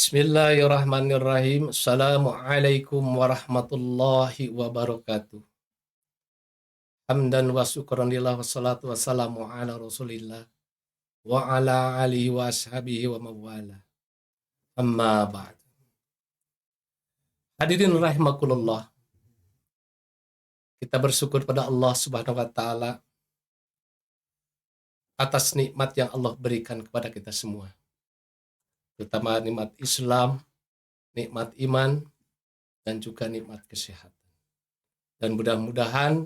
Bismillahirrahmanirrahim. Assalamualaikum warahmatullahi wabarakatuh. Hamdan wa syukran lillah wassalatu wassalamu ala rasulillah wa ala alihi wa ashabihi wa mawala. Amma ba'd. Hadirin rahimakumullah. Kita bersyukur pada Allah Subhanahu wa taala atas nikmat yang Allah berikan kepada kita semua. Terutama nikmat Islam, nikmat iman, dan juga nikmat kesehatan. Dan mudah-mudahan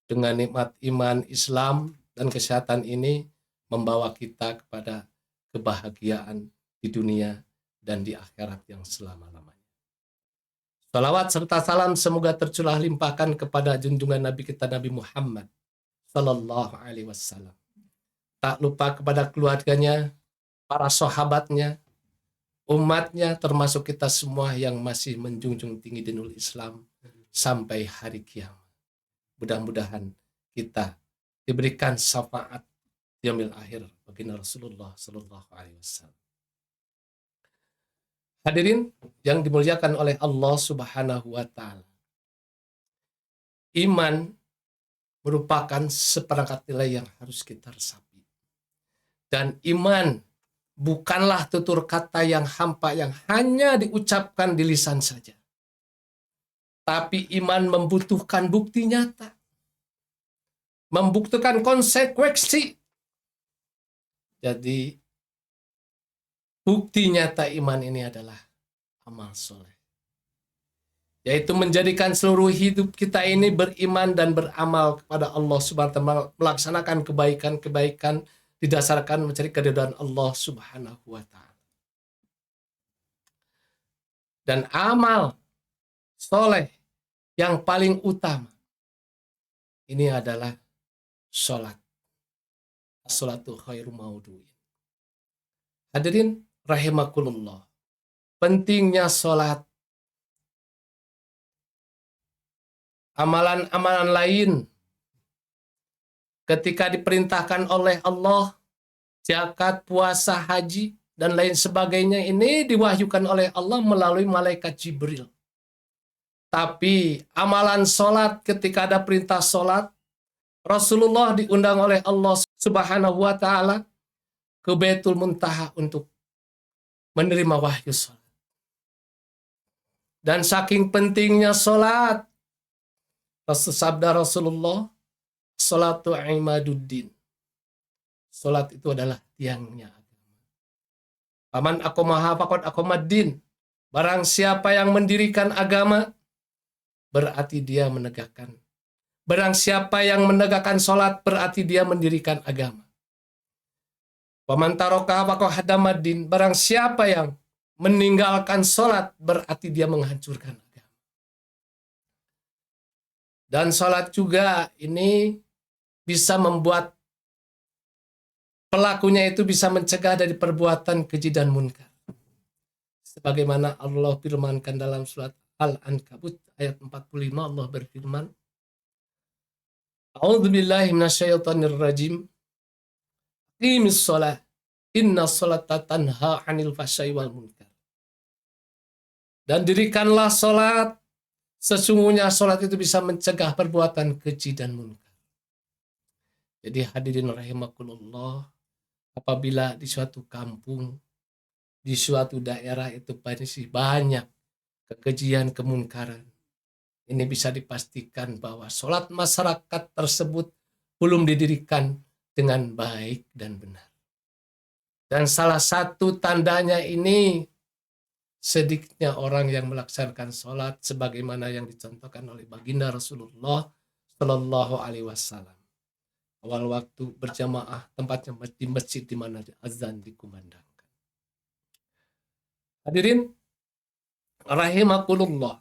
dengan nikmat iman, Islam, dan kesehatan ini membawa kita kepada kebahagiaan di dunia dan di akhirat yang selama-lamanya. Salawat serta salam semoga tercurah limpahkan kepada junjungan Nabi kita Nabi Muhammad Sallallahu Alaihi Wasallam. Tak lupa kepada keluarganya, para sahabatnya, umatnya, termasuk kita semua yang masih menjunjung tinggi dinul Islam sampai hari kiamat. Mudah-mudahan kita diberikan syafaat yaumil akhir baginda Rasulullah Sallallahu Alaihi Wasallam. Hadirin yang dimuliakan oleh Allah Subhanahu wa taala. Iman merupakan seperangkat nilai yang harus kita resapi. Dan iman bukanlah tutur kata yang hampa yang hanya diucapkan di lisan saja. Tapi iman membutuhkan bukti nyata. Membuktikan konsekuensi. Jadi, bukti nyata iman ini adalah amal soleh. Yaitu menjadikan seluruh hidup kita ini beriman dan beramal kepada Allah Subhanahu wa taala, melaksanakan kebaikan-kebaikan didasarkan mencari keridhaan Allah Subhanahu wa taala. Dan amal soleh yang paling utama ini adalah sholat. As-sholatu khairu maudu'in. Hadirin rahimakumullah. Pentingnya sholat. Amalan-amalan lain ketika diperintahkan oleh Allah, zakat, puasa, haji, dan lain sebagainya ini diwahyukan oleh Allah melalui malaikat Jibril. Tapi amalan sholat, ketika ada perintah sholat, Rasulullah diundang oleh Allah Subhanahu wa taala ke Baitul Muntaha untuk menerima wahyu sholat. Dan saking pentingnya sholat, sabda Rasulullah, Salatu imaduddin. Salat itu adalah tiangnya agama. Paman aqamaha faqad aqamaddin. Barang siapa yang mendirikan agama, berarti dia menegakkan. Barang siapa yang menegakkan salat, berarti dia mendirikan agama. Paman tarakaha faqad hadamaddin. Barang siapa yang meninggalkan salat, berarti dia menghancurkan agama. Dan salat juga ini bisa membuat pelakunya itu bisa mencegah dari perbuatan keji dan munkar. Sebagaimana Allah firmankan dalam surat Al-Ankabut ayat 45, Allah berfirman, A'udzubillahi minasyaitonirrajim. Qimis shalah, inna sholata tanha 'anil fahsya'i wal munkar. Dan dirikanlah salat, sesungguhnya salat itu bisa mencegah perbuatan keji dan munkar. Jadi hadirin rahimakumullah, apabila di suatu kampung, di suatu daerah itu masih banyak kekejian, kemunkaran, ini bisa dipastikan bahwa sholat masyarakat tersebut belum didirikan dengan baik dan benar. Dan salah satu tandanya ini, sedikitnya orang yang melaksanakan sholat sebagaimana yang dicontohkan oleh baginda Rasulullah Sallallahu Alaihi Wasallam. Awal waktu berjamaah, tempatnya di masjid di mana azan dikumandangkan. Hadirin rahimakumullah.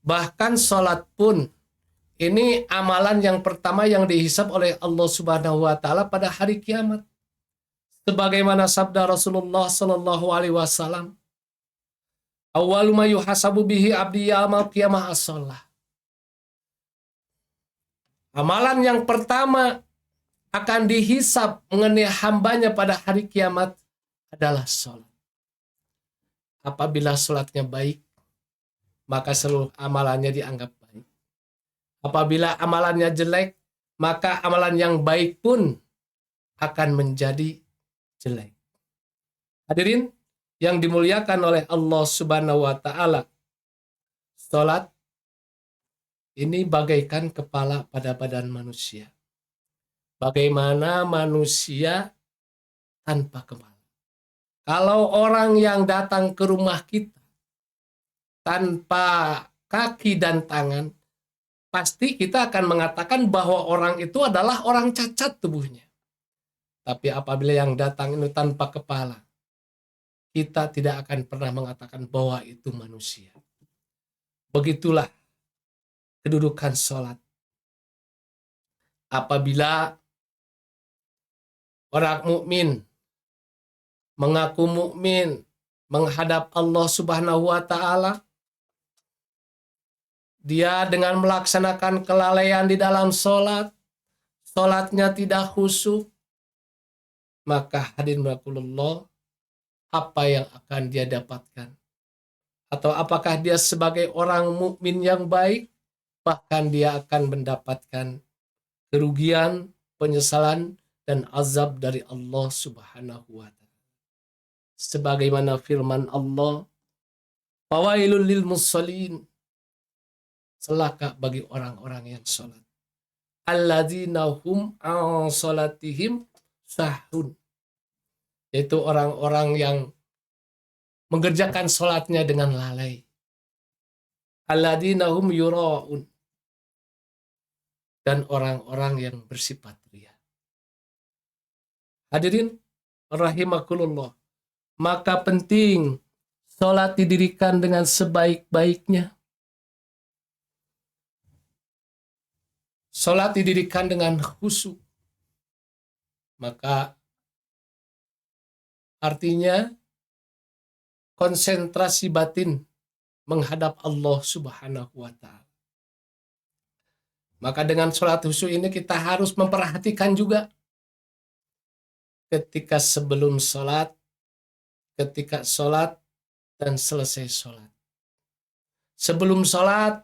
Bahkan sholat pun ini amalan yang pertama yang dihisab oleh Allah Subhanahu wa taala pada hari kiamat. Sebagaimana sabda Rasulullah Sallallahu Alaihi Wasallam, awwalu ma yuhasabu bihi abdi yaumal qiyamah as-shalah. Amalan yang pertama akan dihisab mengenai hambanya pada hari kiamat adalah sholat. Apabila sholatnya baik, maka seluruh amalannya dianggap baik. Apabila amalannya jelek, maka amalan yang baik pun akan menjadi jelek. Hadirin yang dimuliakan oleh Allah Subhanahu wa taala, salat ini bagaikan kepala pada badan manusia. Bagaimana manusia tanpa kepala? Kalau orang yang datang ke rumah kita tanpa kaki dan tangan, pasti kita akan mengatakan bahwa orang itu adalah orang cacat tubuhnya. Tapi apabila yang datang itu tanpa kepala, kita tidak akan pernah mengatakan bahwa itu manusia. Begitulah kedudukan sholat. Apabila orang mukmin mengaku mukmin menghadap Allah Subhanahu wa taala, dia dengan melaksanakan kelalaian di dalam sholat, sholatnya tidak khusyuk, maka hadirin rahimakumullah, apa yang akan dia dapatkan? Atau apakah dia sebagai orang mukmin yang baik? Bahkan dia akan mendapatkan kerugian, penyesalan, dan azab dari Allah Subhanahu wa taala. Sebagaimana firman Allah, "Fawailul lil musallin." Celaka bagi orang-orang yang sholat. Alladzina hum an sholatihim sahun. Yaitu orang-orang yang mengerjakan sholatnya dengan lalai. Alladzina hum yura'un. Dan orang-orang yang bersifat ria. Hadirin rahimakumullah, maka penting sholat didirikan dengan sebaik-baiknya. Sholat didirikan dengan khusyuk. Maka artinya konsentrasi batin menghadap Allah Subhanahu wa taala. Maka dengan sholat khusyuk ini kita harus memperhatikan juga ketika sebelum sholat, ketika sholat, dan selesai sholat. Sebelum sholat,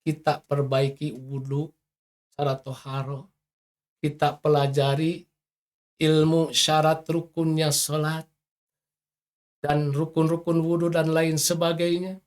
kita perbaiki wudhu secara toharo. Kita pelajari ilmu syarat rukunnya sholat, dan rukun-rukun wudhu dan lain sebagainya.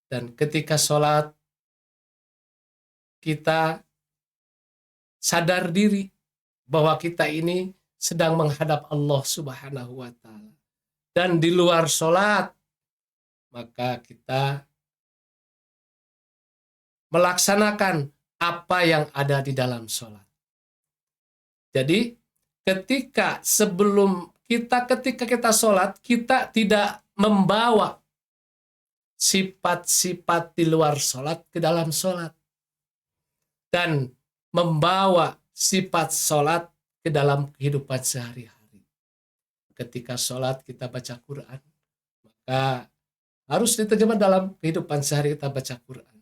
Dan ketika sholat, kita sadar diri bahwa kita ini sedang menghadap Allah Subhanahu wa taala. Dan di luar sholat, maka kita melaksanakan apa yang ada di dalam sholat. Jadi ketika kita sholat, kita tidak membawa sifat-sifat di luar sholat ke dalam sholat. Dan membawa sifat sholat ke dalam kehidupan sehari-hari. Ketika sholat kita baca Quran, maka harus diterjemah dalam kehidupan sehari kita baca Quran.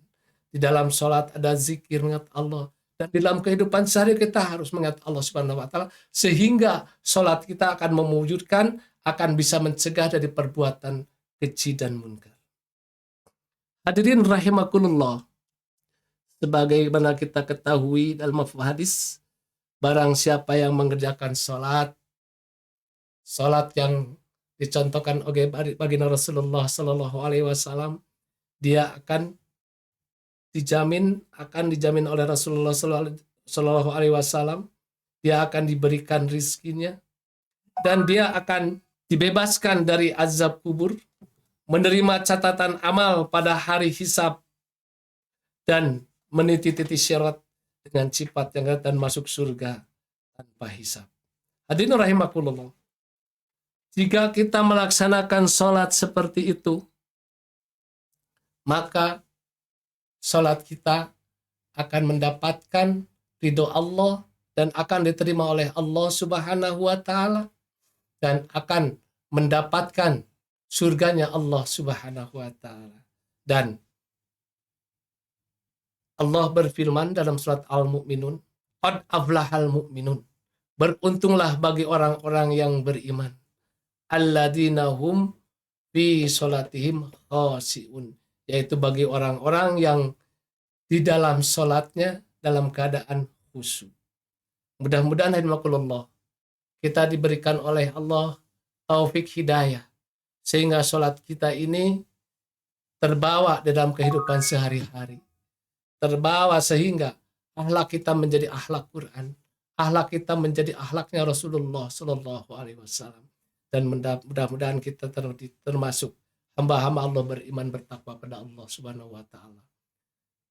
Di dalam sholat ada zikir mengingat Allah. Dan di dalam kehidupan sehari kita harus mengingat Allah Subhanahu wa taala, sehingga sholat kita akan mewujudkan, akan bisa mencegah dari perbuatan keji dan munkar. Hadirin rahimakumullah, sebagaimana kita ketahui dalam hadis, barang siapa yang mengerjakan sholat yang dicontohkan oleh baginda Rasulullah Sallallahu Alaihi Wasallam, dia akan dijamin oleh Rasulullah Sallallahu Alaihi Wasallam, dia akan diberikan rizkinya, dan dia akan dibebaskan dari azab kubur, menerima catatan amal pada hari hisab, dan meniti-titi syarat dengan sifat yang dan masuk surga tanpa hisab. Hadirin rahimakumullah, jika kita melaksanakan sholat seperti itu, maka sholat kita akan mendapatkan ridho Allah dan akan diterima oleh Allah Subhanahu wa taala, dan akan mendapatkan surganya Allah Subhanahu wa taala. Dan Allah berfirman dalam surat Al-Mu'minun, "Qad aflahal mu'minun." Beruntunglah bagi orang-orang yang beriman. Alladzina hum fi sholatihim khashi'un, yaitu bagi orang-orang yang di dalam sholatnya dalam keadaan khusyuk. Mudah-mudahan rahimakumullah kita diberikan oleh Allah taufik hidayah sehingga sholat kita ini terbawa dalam kehidupan sehari-hari, terbawa sehingga akhlak kita menjadi akhlak Quran, akhlak kita menjadi akhlaknya Rasulullah Shallallahu Alaihi Wasallam, dan mudah-mudahan kita termasuk hamba-hamba Allah beriman bertakwa pada Allah Subhanahu Wa Taala.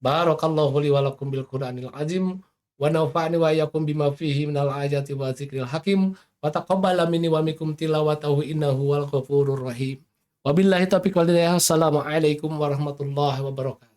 Barakallahu li wa lakum bil Qur'anil azim wa nafa'ni wa iyyakum bima fihi minal ayati wa dzikril hakim wa taqabbala minni wa minkum tilawatahu innahu wal ghafurur rahim. Wabillahi taufiq wal hidayah. Assalamualaikum warahmatullahi wabarakatuh.